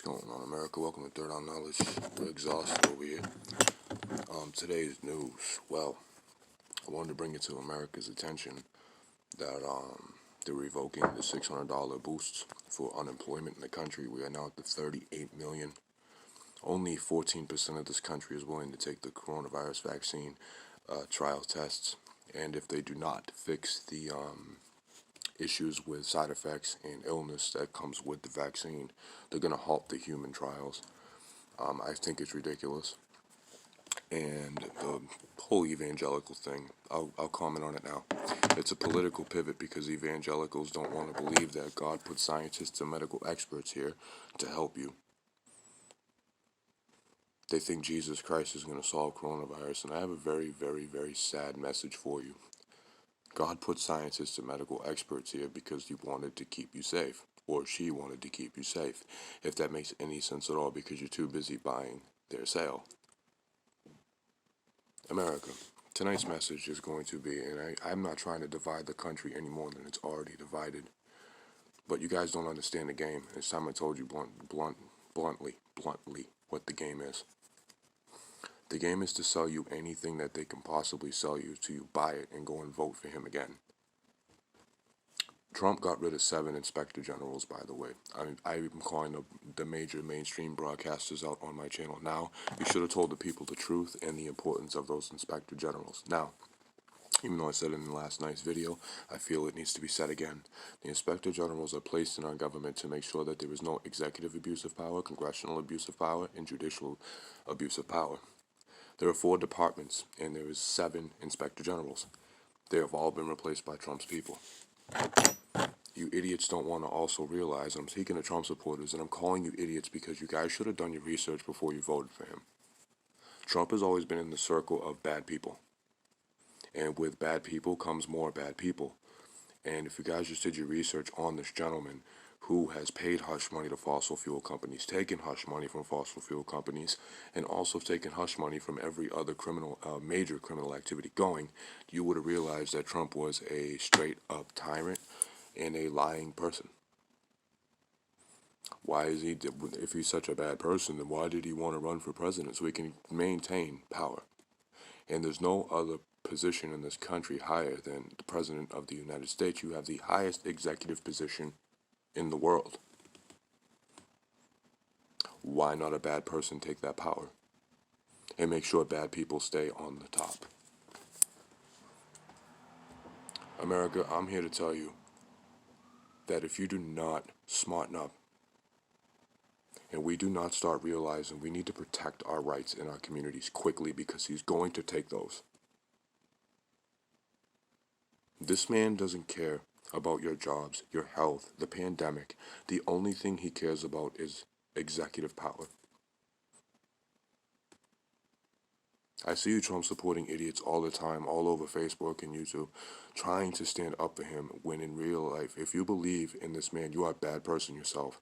going on, America? Welcome to Third on Knowledge. We're exhausted over here. Today's news. Well, I wanted to bring it to America's attention that they're revoking the $600 boosts for unemployment in the country. We are now at the 38 million. Only 14% of this country is willing to take the coronavirus vaccine trial tests, and if they do not fix the issues with side effects and illness that comes with the vaccine, they're going to halt the human trials. I think it's ridiculous. And the whole evangelical thing, I'll comment on it now. It's a political pivot because evangelicals don't want to believe that God put scientists and medical experts here to help you. They think Jesus Christ is going to solve coronavirus, and I have a very, very, very sad message for you. God put scientists and medical experts here because he wanted to keep you safe, or she wanted to keep you safe, if that makes any sense at all, because you're too busy buying their sale. America, tonight's message is going to be, and I'm not trying to divide the country any more than it's already divided, but you guys don't understand the game. It's time I told you bluntly what the game is. The game is to sell you anything that they can possibly sell you till you buy it and go and vote for him again. Trump got rid of 7 inspector generals, by the way. I'm calling the major mainstream broadcasters out on my channel now. You should have told the people the truth and the importance of those inspector generals. Now, even though I said it in last night's video, I feel it needs to be said again. The inspector generals are placed in our government to make sure that there is no executive abuse of power, congressional abuse of power, and judicial abuse of power. There are 4 departments, and there is 7 inspector generals. They have all been replaced by Trump's people. You idiots don't want to also realize, I'm speaking to Trump supporters, and I'm calling you idiots because you guys should have done your research before you voted for him. Trump has always been in the circle of bad people. And with bad people comes more bad people. And if you guys just did your research on this gentleman who has paid hush money to fossil fuel companies, taken hush money from fossil fuel companies, and also taken hush money from every other major criminal activity going, you would have realized that Trump was a straight-up tyrant and a lying person. Why is he, if he's such a bad person, then why did he want to run for president? So he can maintain power. And there's no other position in this country higher than the President of the United States. You have the highest executive position in the world. Why not a bad person take that power and make sure bad people stay on the top? America, I'm here to tell you that if you do not smarten up and we do not start realizing we need to protect our rights in our communities quickly, because he's going to take those. This man doesn't care about your jobs, your health, the pandemic. The only thing he cares about is executive power. I see you Trump supporting idiots all the time, all over Facebook and YouTube, trying to stand up for him, when in real life, if you believe in this man, you are a bad person yourself.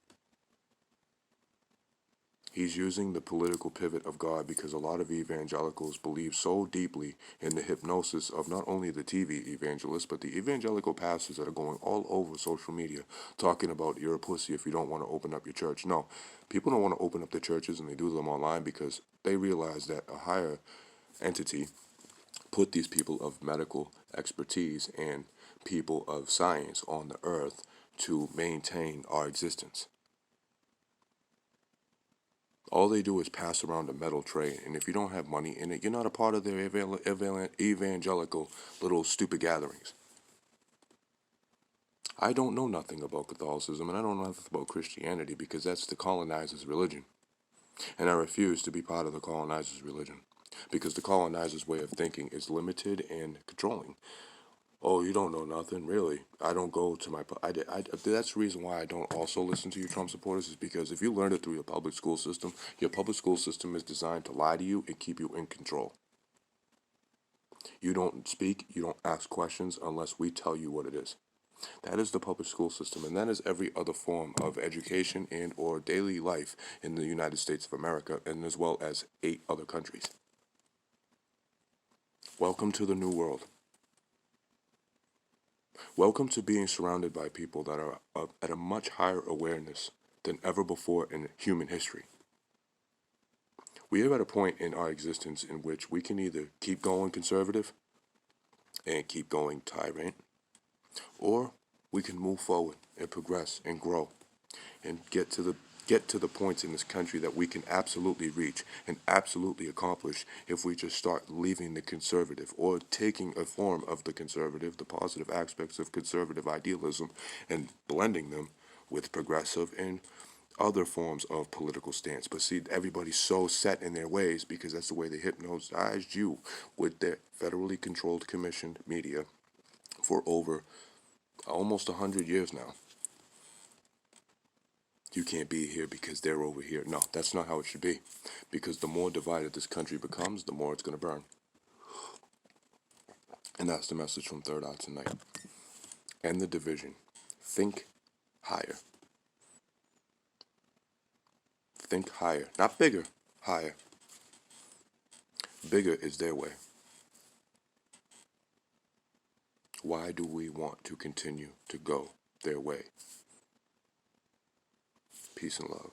He's using the political pivot of God because a lot of evangelicals believe so deeply in the hypnosis of not only the TV evangelists, but the evangelical pastors that are going all over social media talking about you're a pussy if you don't want to open up your church. No, people don't want to open up their churches, and they do them online because they realize that a higher entity put these people of medical expertise and people of science on the earth to maintain our existence. All they do is pass around a metal tray, and if you don't have money in it, you're not a part of their evangelical little stupid gatherings. I don't know nothing about Catholicism, and I don't know nothing about Christianity, because that's the colonizers' religion. And I refuse to be part of the colonizers' religion, because the colonizers' way of thinking is limited and controlling. Oh, you don't know nothing, really. I don't go to my... that's the reason why I don't also listen to you Trump supporters, is because if you learned it through your public school system is designed to lie to you and keep you in control. You don't speak, you don't ask questions unless we tell you what it is. That is the public school system, and that is every other form of education and or daily life in the United States of America, and as well as 8 other countries. Welcome to the new world. Welcome to being surrounded by people that are at a much higher awareness than ever before in human history. We are at a point in our existence in which we can either keep going conservative and keep going tyrant, or we can move forward and progress and grow and get to the points in this country that we can absolutely reach and absolutely accomplish if we just start leaving the conservative or taking a form of the conservative, the positive aspects of conservative idealism, and blending them with progressive and other forms of political stance. But see, everybody's so set in their ways because that's the way they hypnotized you with their federally controlled commissioned media for over almost 100 years now. You can't be here because they're over here. No, that's not how it should be. Because the more divided this country becomes, the more it's going to burn. And that's the message from Third Eye tonight. End the division. Think higher. Think higher. Not bigger, higher. Bigger is their way. Why do we want to continue to go their way? Peace and love.